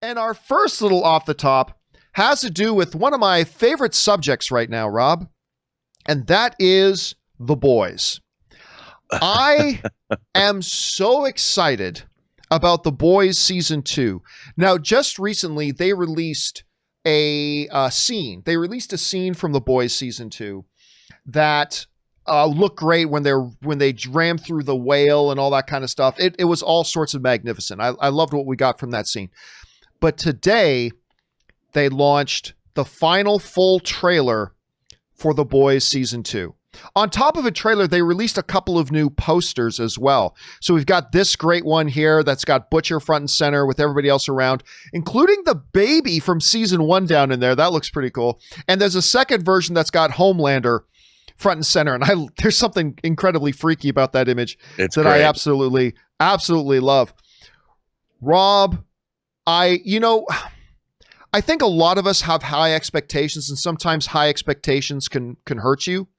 And our first little off the top has to do with one of my favorite subjects right now, Rob, and that is The Boys. I am so excited about The Boys Season 2. Now, just recently, they released a scene. They released a scene from The Boys Season 2 that looked great when they rammed through the whale and all that kind of stuff. It was all sorts of magnificent. I loved what we got from that scene. But today, they launched the final full trailer for The Boys Season 2. On top of a trailer, they released a couple of new posters as well. So we've got this great one here that's got Butcher front and center with everybody else around, including the baby from Season 1 down in there. That looks pretty cool. And there's a second version that's got Homelander front and center. And there's something incredibly freaky about that image that great. I absolutely love. Rob, I think a lot of us have high expectations, and sometimes high expectations can hurt you.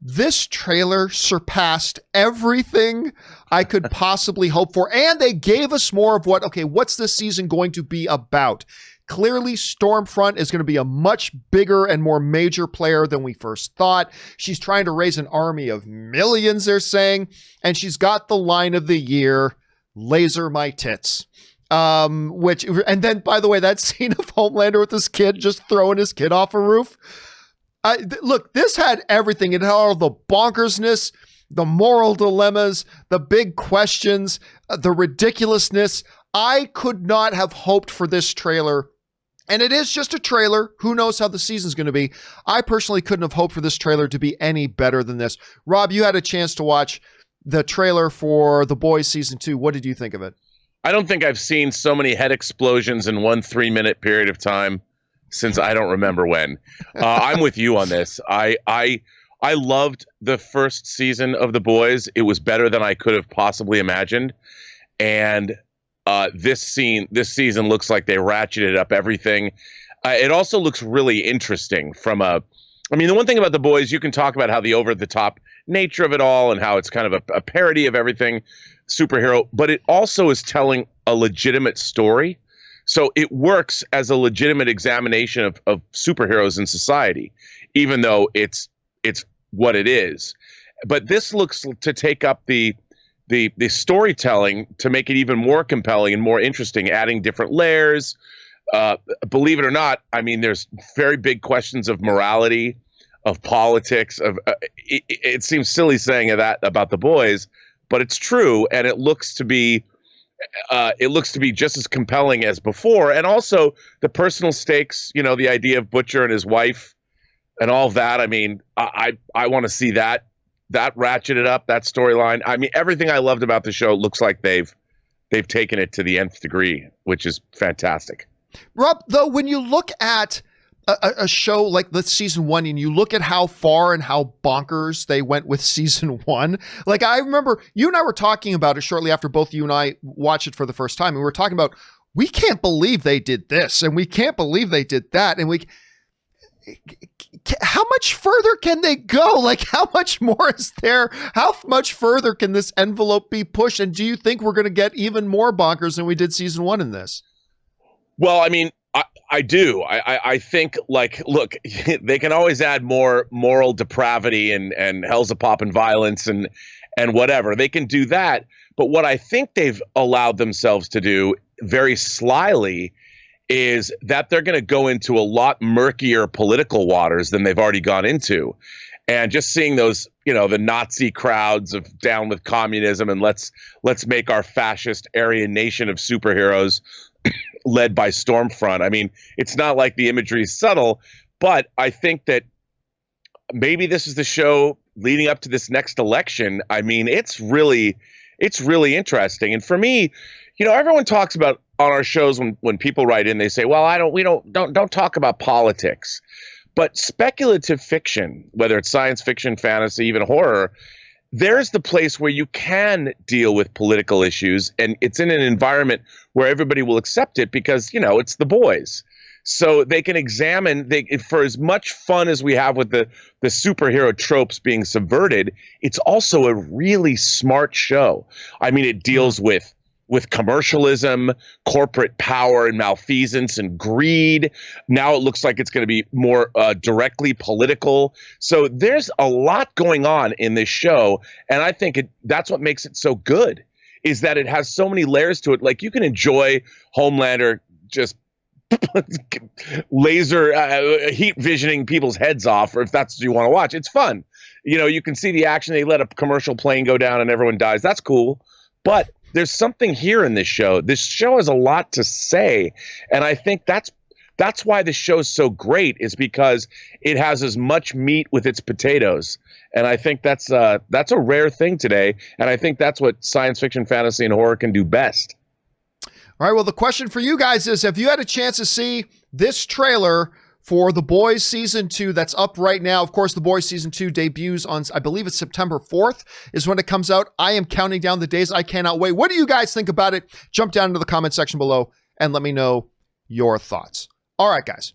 This trailer surpassed everything I could possibly hope for, and they gave us more of what's this season going to be about? Clearly, Stormfront is going to be a much bigger and more major player than we first thought. She's trying to raise an army of millions, they're saying, and she's got the line of the year, laser my tits. And then, by the way, that scene of Homelander with his kid just throwing his kid off a roof. Look, this had everything. It had all the bonkersness, the moral dilemmas, the big questions, the ridiculousness. I could not have hoped for this trailer. And it is just a trailer. Who knows how the season's going to be? I personally couldn't have hoped for this trailer to be any better than this. Rob, you had a chance to watch the trailer for The Boys Season 2. What did you think of it? I don't think I've seen so many head explosions in 1 3-minute period of time since I don't remember when. I'm with you on this. I loved the first season of The Boys. It was better than I could have possibly imagined. And this season looks like they ratcheted up everything. It also looks really interesting the one thing about The Boys, you can talk about how the over-the-top nature of it all and how it's kind of a parody of everything superhero, but it also is telling a legitimate story. So it works as a legitimate examination of superheroes in society, even though it's what it is. But this looks to take up the storytelling to make it even more compelling and more interesting, adding different layers. Believe it or not, I mean, there's very big questions of morality, of politics. It seems silly saying that about The Boys, but it's true, and it looks to be just as compelling as before. And also the personal stakes, the idea of Butcher and his wife and all of that. I mean, I want to see that ratcheted up, that storyline. I mean, everything I loved about the show looks like they've taken it to the nth degree, which is fantastic. Rob, though, when you look at a show like the Season 1 and you look at how far and how bonkers they went with Season 1, like I remember you and I were talking about it shortly after both you and I watched it for the first time. And we were talking about, we can't believe they did this and we can't believe they did that. And how much further can they go? Like, how much more is there? How much further can this envelope be pushed? And do you think we're going to get even more bonkers than we did Season 1 in this? Well, I mean, I do. I think, like, look, they can always add more moral depravity and hell's a pop and violence and whatever. They can do that. But what I think they've allowed themselves to do very slyly is that they're going to go into a lot murkier political waters than they've already gone into. And just seeing those, the Nazi crowds of down with communism and let's make our fascist Aryan nation of superheroes led by Stormfront. I mean, it's not like the imagery is subtle, but I think that maybe this is the show leading up to this next election. I mean, it's really interesting. And for me, everyone talks about on our shows when people write in, they say, well, we don't talk about politics. But speculative fiction, whether it's science fiction, fantasy, even horror, there's the place where you can deal with political issues, and it's in an environment where everybody will accept it because, it's The Boys. So they can examine, for as much fun as we have with the superhero tropes being subverted, it's also a really smart show. I mean, it deals with with commercialism, corporate power and malfeasance and greed. Now it looks like it's going to be more directly political. So there's a lot going on in this show. And I think that's what makes it so good, is that it has so many layers to it. Like, you can enjoy Homelander just laser heat visioning people's heads off, or if that's what you want to watch, it's fun. You can see the action. They let a commercial plane go down and everyone dies. That's cool. But there's something here in this show. This show has a lot to say. And I think that's why the show is so great, is because it has as much meat with its potatoes. And I think that's a rare thing today. And I think that's what science fiction, fantasy, and horror can do best. All right, well, the question for you guys is, have you had a chance to see this trailer for The Boys Season 2 that's up right now? Of course, The Boys Season 2 debuts on, I believe it's September 4th is when it comes out. I am counting down the days. I cannot wait. What do you guys think about it? Jump down into the comment section below and let me know your thoughts. All right, guys.